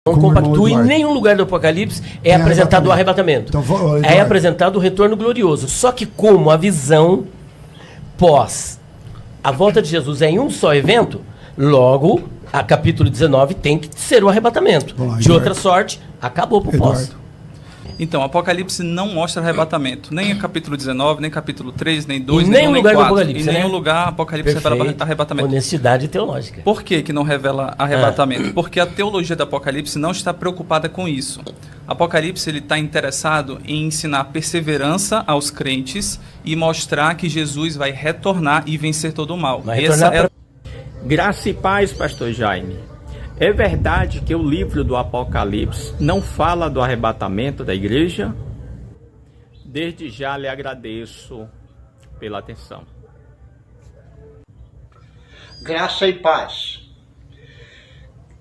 Não compactua em nenhum lugar do Apocalipse é apresentado o arrebatamento. Então, é apresentado o retorno glorioso. Só que como a visão pós a volta de Jesus é em um só evento, logo, a capítulo 19 tem que ser o arrebatamento. De outra sorte, acabou pro pós. Então, Apocalipse não mostra arrebatamento. Nem capítulo 19, nem capítulo 3, nem 2, nem um lugar do Apocalipse. Em nenhum lugar Apocalipse revela arrebatamento. Honestidade teológica. Por que não revela arrebatamento? Porque a teologia do Apocalipse não está preocupada com isso. Apocalipse está interessado em ensinar perseverança aos crentes e mostrar que Jesus vai retornar e vencer todo o mal. Graça e paz, pastor Jaime. É verdade que o livro do Apocalipse não fala do arrebatamento da igreja? Desde já lhe agradeço pela atenção. Graça e paz.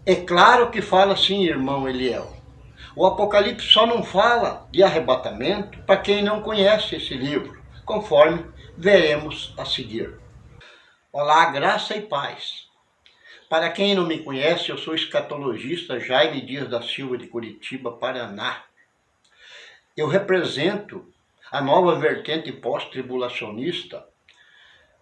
É claro que fala sim, irmão Eliel. O Apocalipse só não fala de arrebatamento para quem não conhece esse livro, conforme veremos a seguir. Olá, graça e paz. Para quem não me conhece, eu sou escatologista Jaime Dias da Silva de Curitiba, Paraná. Eu represento a nova vertente pós-tribulacionista,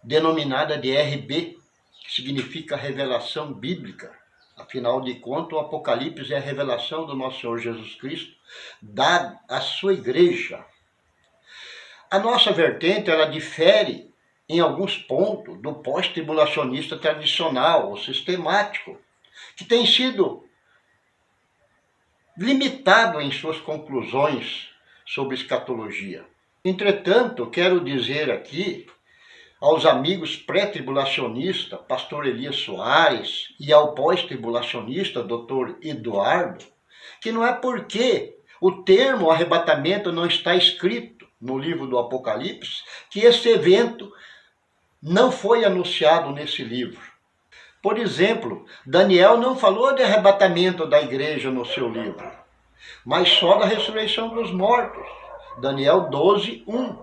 denominada de RB, que significa revelação bíblica. Afinal de contas, o Apocalipse é a revelação do nosso Senhor Jesus Cristo, dada à sua igreja. A nossa vertente, ela difere em alguns pontos do pós-tribulacionista tradicional ou sistemático, que tem sido limitado em suas conclusões sobre escatologia. Entretanto, quero dizer aqui aos amigos pré-tribulacionistas, pastor Elias Soares, e ao pós-tribulacionista, doutor Eduardo, que não é porque o termo arrebatamento não está escrito no livro do Apocalipse que esse evento não foi anunciado nesse livro. Por exemplo, Daniel não falou de arrebatamento da igreja no seu livro, mas só da ressurreição dos mortos. Daniel 12, 1.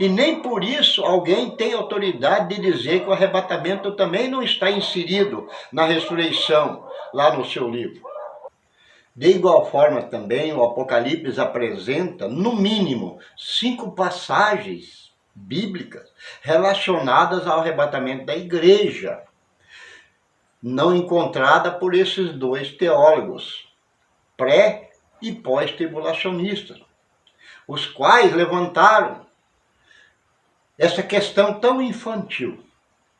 E nem por isso alguém tem autoridade de dizer que o arrebatamento também não está inserido na ressurreição, lá no seu livro. De igual forma também, o Apocalipse apresenta, no mínimo, 5 passagens bíblicas relacionadas ao arrebatamento da igreja, não encontrada por esses dois teólogos, pré- e pós-tribulacionistas, os quais levantaram essa questão tão infantil.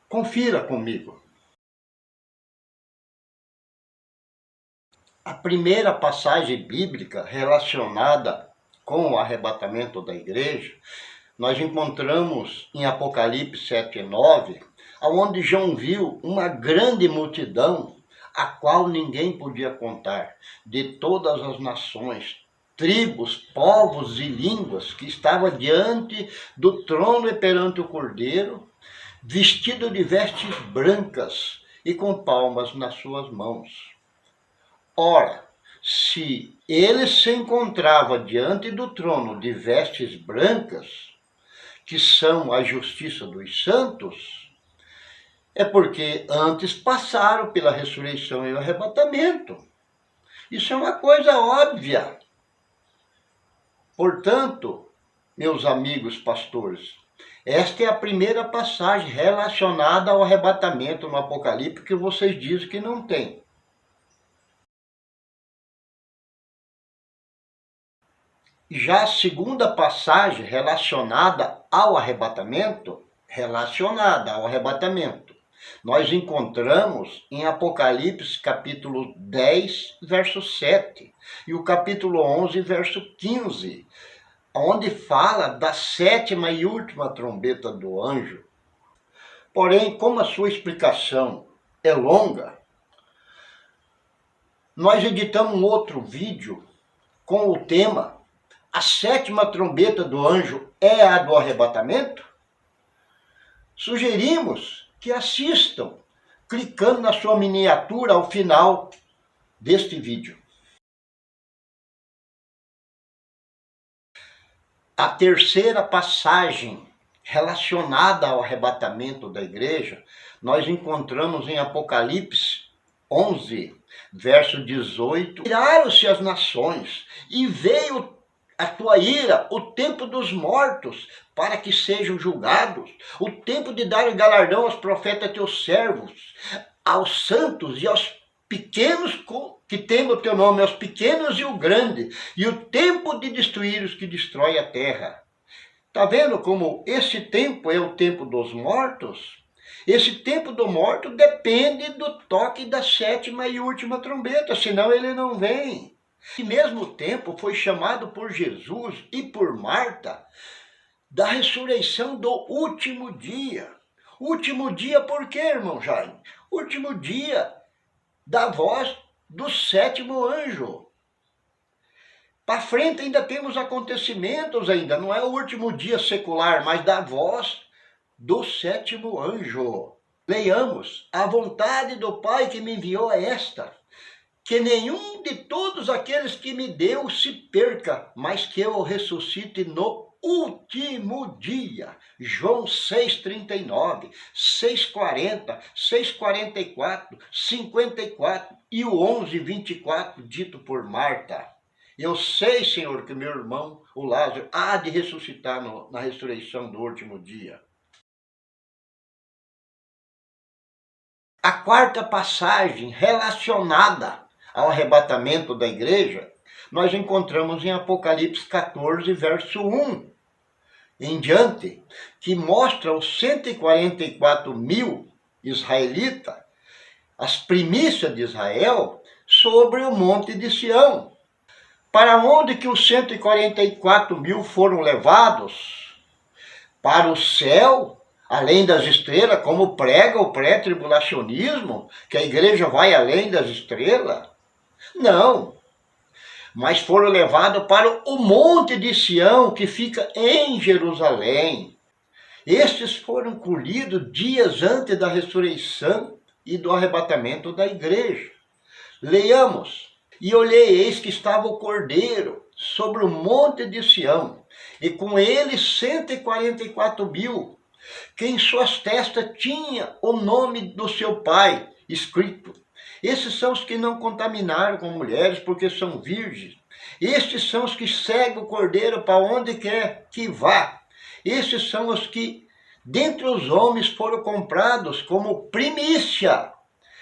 Confira comigo. A primeira passagem bíblica relacionada com o arrebatamento da igreja nós encontramos em Apocalipse 7 e 9, onde João viu uma grande multidão, a qual ninguém podia contar, de todas as nações, tribos, povos e línguas, que estava diante do trono e perante o Cordeiro, vestido de vestes brancas e com palmas nas suas mãos. Ora, se ele se encontrava diante do trono de vestes brancas, que são a justiça dos santos, é porque antes passaram pela ressurreição e o arrebatamento. Isso é uma coisa óbvia. Portanto, meus amigos pastores, esta é a primeira passagem relacionada ao arrebatamento no Apocalipse que vocês dizem que não tem. Já a segunda passagem relacionada ao arrebatamento, nós encontramos em Apocalipse capítulo 10, verso 7, e o capítulo 11, verso 15, onde fala da 7ª e última trombeta do anjo. Porém, como a sua explicação é longa, nós editamos um outro vídeo com o tema A 7ª trombeta do anjo é a do arrebatamento? Sugerimos que assistam, clicando na sua miniatura ao final deste vídeo. A terceira passagem relacionada ao arrebatamento da igreja, nós encontramos em Apocalipse 11, verso 18. Iraram-se as nações, e veio a tua ira, o tempo dos mortos, para que sejam julgados, o tempo de dar galardão aos profetas teus servos, aos santos e aos pequenos que temem o teu nome, aos pequenos e o grande, e o tempo de destruir os que destroem a terra. Está vendo como esse tempo é o tempo dos mortos? Esse tempo do morto depende do toque da sétima e última trombeta, senão ele não vem. Esse mesmo tempo foi chamado por Jesus e por Marta da ressurreição do último dia. Último dia por quê, irmão Jaime? Último dia da voz do sétimo anjo. Para frente ainda temos acontecimentos ainda, não é o último dia secular, mas da voz do sétimo anjo. Leiamos: a vontade do Pai que me enviou é esta, que nenhum de todos aqueles que me deu se perca, mas que eu o ressuscite no último dia. João 6,39, 6,40, 6,44, 54 e o 11,24, dito por Marta. Eu sei, Senhor, que meu irmão, o Lázaro, há de ressuscitar na ressurreição do último dia. A quarta passagem relacionada ao arrebatamento da igreja, nós encontramos em Apocalipse 14, verso 1 em diante, que mostra os 144 mil israelitas, as primícias de Israel, sobre o monte de Sião. Para onde que os 144 mil foram levados? Para o céu, além das estrelas, como prega o pré-tribulacionismo, que a igreja vai além das estrelas? Não, mas foram levados para o monte de Sião, que fica em Jerusalém. Estes foram colhidos dias antes da ressurreição e do arrebatamento da igreja. Leiamos: e olhei, eis que estava o Cordeiro sobre o monte de Sião, e com ele 144 mil, que em suas testas tinha o nome do seu pai escrito. Esses são os que não contaminaram com mulheres, porque são virgens. Estes são os que seguem o Cordeiro para onde quer que vá. Estes são os que, dentre os homens, foram comprados como primícia,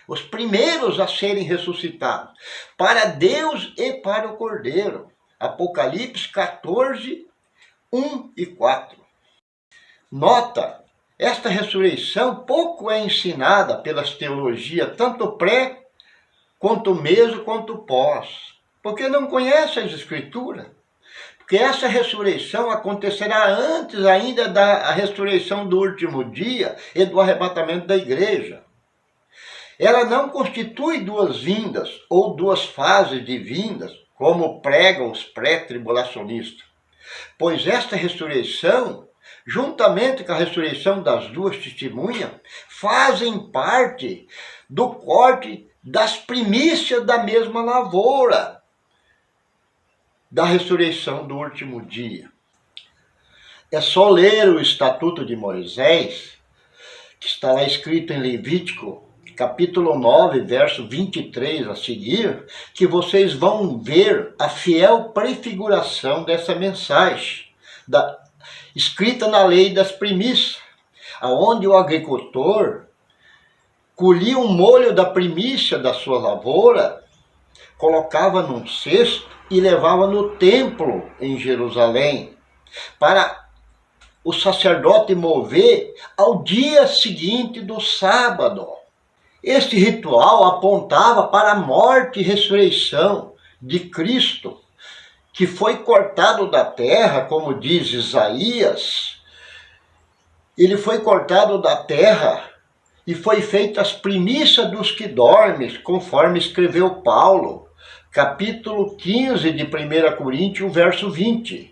os primeiros a serem ressuscitados, para Deus e para o Cordeiro. Apocalipse 14, 1 e 4. Nota, esta ressurreição pouco é ensinada pelas teologias, tanto pré, quanto meso, quanto pós, porque não conhece as Escrituras. Porque essa ressurreição acontecerá antes ainda da ressurreição do último dia e do arrebatamento da igreja. Ela não constitui duas vindas ou duas fases de vindas, como pregam os pré-tribulacionistas. Pois esta ressurreição, juntamente com a ressurreição das duas testemunhas, fazem parte do corte das primícias da mesma lavoura, da ressurreição do último dia. É só ler o Estatuto de Moisés, que está lá escrito em Levítico, capítulo 9, verso 23 a seguir, que vocês vão ver a fiel prefiguração dessa mensagem, escrita na lei das primícias, aonde o agricultor colhia um molho da primícia da sua lavoura, colocava num cesto e levava no templo em Jerusalém, para o sacerdote mover ao dia seguinte do sábado. Este ritual apontava para a morte e ressurreição de Cristo, que foi cortado da terra, como diz Isaías. Ele foi cortado da terra e foi feita as primícias dos que dormem, conforme escreveu Paulo, capítulo 15 de 1 Coríntios, verso 20.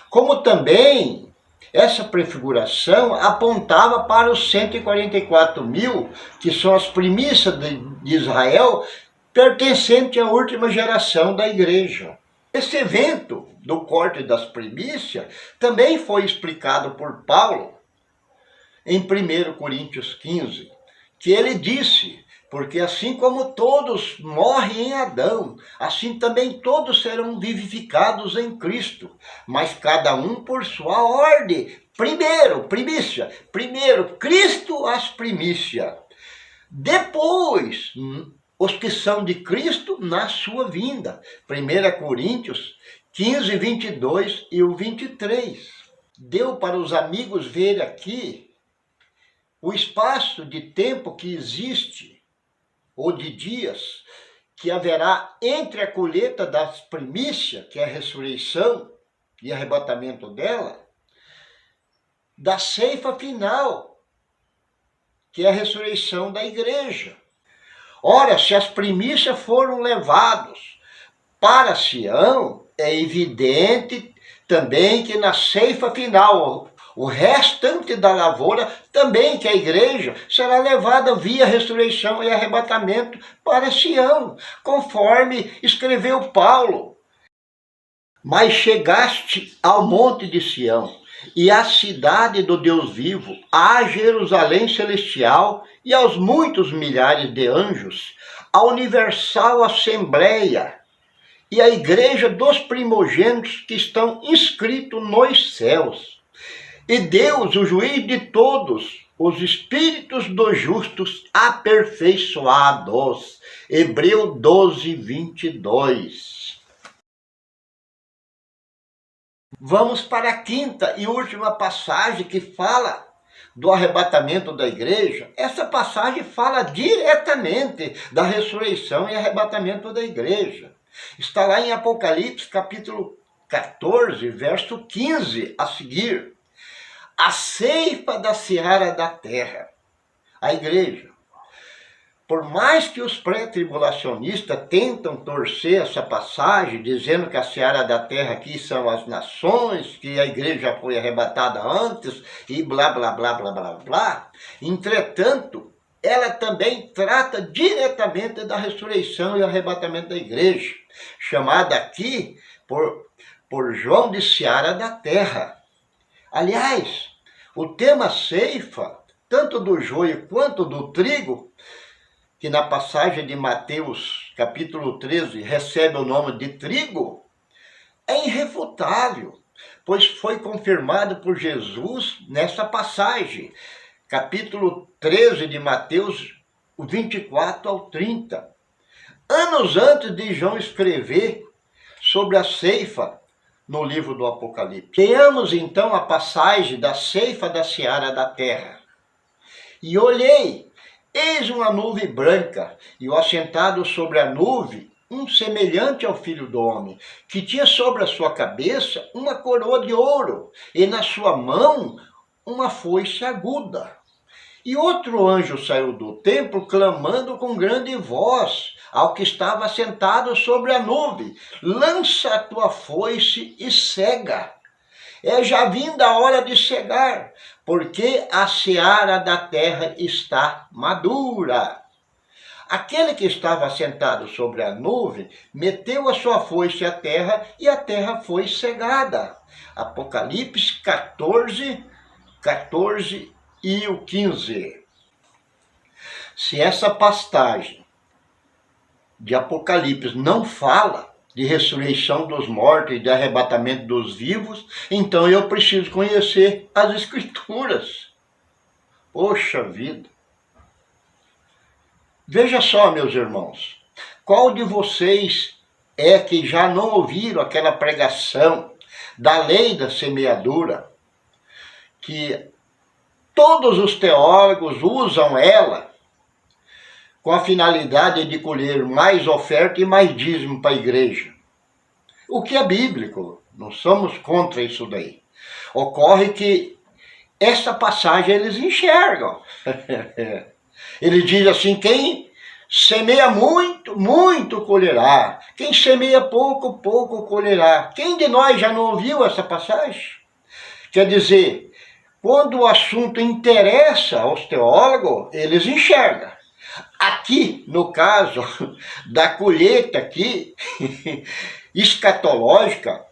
Como também essa prefiguração apontava para os 144 mil, que são as primícias de Israel, pertencentes à última geração da igreja. Esse evento do corte das primícias também foi explicado por Paulo em 1 Coríntios 15, que ele disse Porque assim como todos morrem em Adão, assim também todos serão vivificados em Cristo, mas cada um por sua ordem. Primeiro, primícia. Primeiro, Cristo as primícias. Depois, os que são de Cristo na sua vinda. 1 Coríntios 15, 22 e o 23. Deu para os amigos ver aqui o espaço de tempo que existe, ou de dias, que haverá entre a colheita das primícias, que é a ressurreição e arrebatamento dela, da ceifa final, que é a ressurreição da igreja. Ora, se as primícias foram levadas para Sião, é evidente também que na ceifa final, o restante da lavoura, também que a igreja, será levada via ressurreição e arrebatamento para Sião, conforme escreveu Paulo. Mas chegaste ao monte de Sião, e à cidade do Deus vivo, à Jerusalém celestial, e aos muitos milhares de anjos, à universal assembleia, e à igreja dos primogênitos que estão inscritos nos céus. E Deus, o juiz de todos, os espíritos dos justos aperfeiçoados. Hebreu 12, 22. Vamos para a quinta e última passagem que fala do arrebatamento da igreja. Essa passagem fala diretamente da ressurreição e arrebatamento da igreja. Está lá em Apocalipse, capítulo 14, verso 15, a seguir. A ceifa da seara da terra, a igreja. Por mais que os pré-tribulacionistas tentam torcer essa passagem, dizendo que a seara da terra aqui são as nações, que a igreja foi arrebatada antes, e blá, blá, blá, blá, blá, blá. Entretanto, ela também trata diretamente da ressurreição e arrebatamento da igreja, chamada aqui por João de seara da terra. Aliás, o tema ceifa, tanto do joio quanto do trigo, que na passagem de Mateus, capítulo 13, recebe o nome de trigo, é irrefutável, pois foi confirmado por Jesus nessa passagem, capítulo 13 de Mateus, 24 ao 30. Anos antes de João escrever sobre a ceifa, no livro do Apocalipse. Leamos então a passagem da ceifa da seara da terra. E olhei, eis uma nuvem branca, e o assentado sobre a nuvem, um semelhante ao Filho do Homem, que tinha sobre a sua cabeça uma coroa de ouro, e na sua mão uma foice aguda. E outro anjo saiu do templo, clamando com grande voz ao que estava sentado sobre a nuvem: lança a tua foice e cega. É já vinda a hora de cegar, porque a seara da terra está madura. Aquele que estava sentado sobre a nuvem meteu a sua foice à terra, e a terra foi cegada. Apocalipse 14, 14 e o 15. Se essa passagem de Apocalipse não fala de ressurreição dos mortos e de arrebatamento dos vivos, então eu preciso conhecer as Escrituras. Poxa vida! Veja só, meus irmãos, qual de vocês é que já não ouviram aquela pregação da lei da semeadura, que todos os teólogos usam ela com a finalidade de colher mais oferta e mais dízimo para a igreja? O que é bíblico, não somos contra isso daí. Ocorre que essa passagem eles enxergam. Ele diz assim: quem semeia muito, muito colherá. Quem semeia pouco, pouco colherá. Quem de nós já não ouviu essa passagem? Quer dizer, quando o assunto interessa aos teólogos, eles enxergam. Aqui, no caso da colheita aqui, escatológica,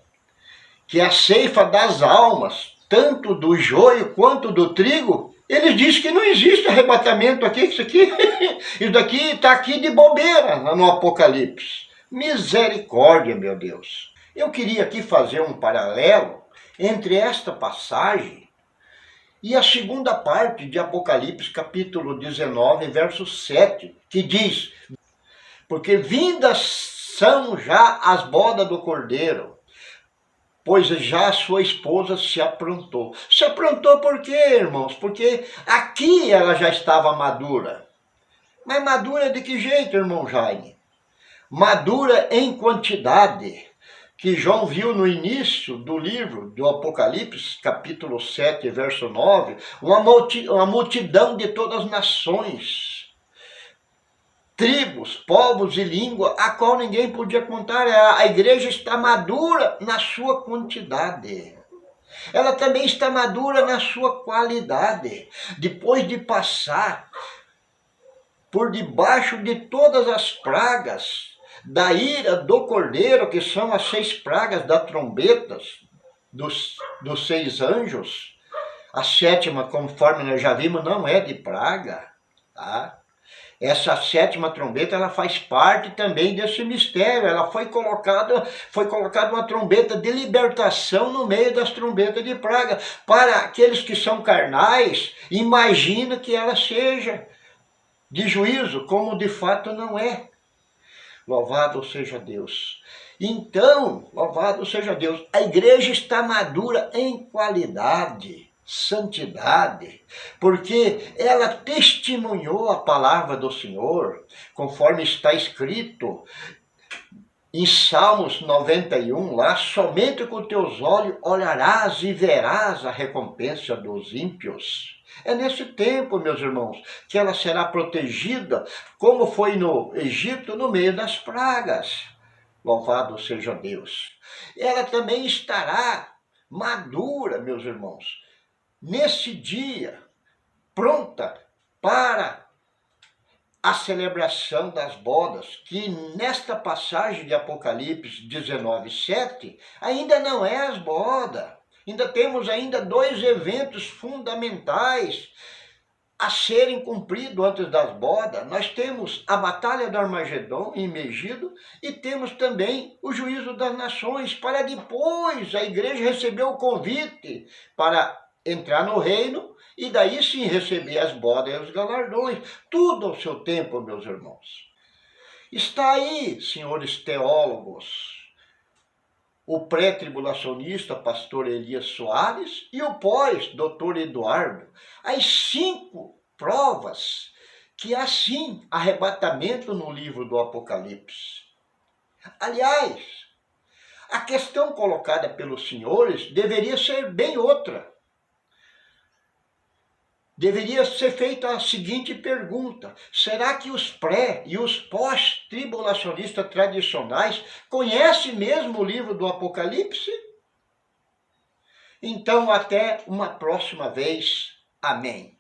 que é a ceifa das almas, tanto do joio quanto do trigo, Eles dizem que não existe arrebatamento aqui, isso daqui está aqui de bobeira no Apocalipse. Misericórdia, meu Deus. Eu queria aqui fazer um paralelo entre esta passagem e a segunda parte de Apocalipse, capítulo 19, verso 7, que diz: porque vindas são já as bodas do Cordeiro, pois já a sua esposa se aprontou. Se aprontou por quê, irmãos? Porque aqui ela já estava madura. Mas madura de que jeito, irmão Jaime? Madura em quantidade, que João viu no início do livro do Apocalipse, capítulo 7, verso 9, uma multidão de todas as nações, tribos, povos e língua, a qual ninguém podia contar. A igreja está madura na sua quantidade. Ela também está madura na sua qualidade. Depois de passar por debaixo de todas as pragas da ira do Cordeiro, que são as 6 pragas das trombetas dos 6 anjos, a 7ª, conforme nós já vimos, não é de praga, tá? Essa 7ª trombeta, ela faz parte também desse mistério. Ela foi colocada uma trombeta de libertação no meio das trombetas de praga. Para aqueles que são carnais, imagina que ela seja de juízo, como de fato não é. Louvado seja Deus. Então, louvado seja Deus, a igreja está madura em qualidade, santidade, porque ela testemunhou a palavra do Senhor, conforme está escrito em Salmos 91, lá: somente com teus olhos olharás e verás a recompensa dos ímpios. É nesse tempo, meus irmãos, que ela será protegida, como foi no Egito, no meio das pragas. Louvado seja Deus. Ela também estará madura, meus irmãos, nesse dia, pronta para a celebração das bodas, que nesta passagem de Apocalipse 19, 7, ainda não é as bodas. Ainda temos 2 eventos fundamentais a serem cumpridos antes das bodas. Nós temos a Batalha do Armagedon em Megido e temos também o juízo das nações, para depois a igreja receber o convite para entrar no reino e daí sim receber as bodas e os galardões. Tudo ao seu tempo, meus irmãos. Está aí, senhores teólogos, o pré-tribulacionista, pastor Elias Soares, e o pós, doutor Eduardo, as 5 provas que há sim arrebatamento no livro do Apocalipse. Aliás, a questão colocada pelos senhores deveria ser bem outra. Deveria ser feita a seguinte pergunta: será que os pré- e os pós-tribulacionistas tradicionais conhecem mesmo o livro do Apocalipse? Então, até uma próxima vez. Amém.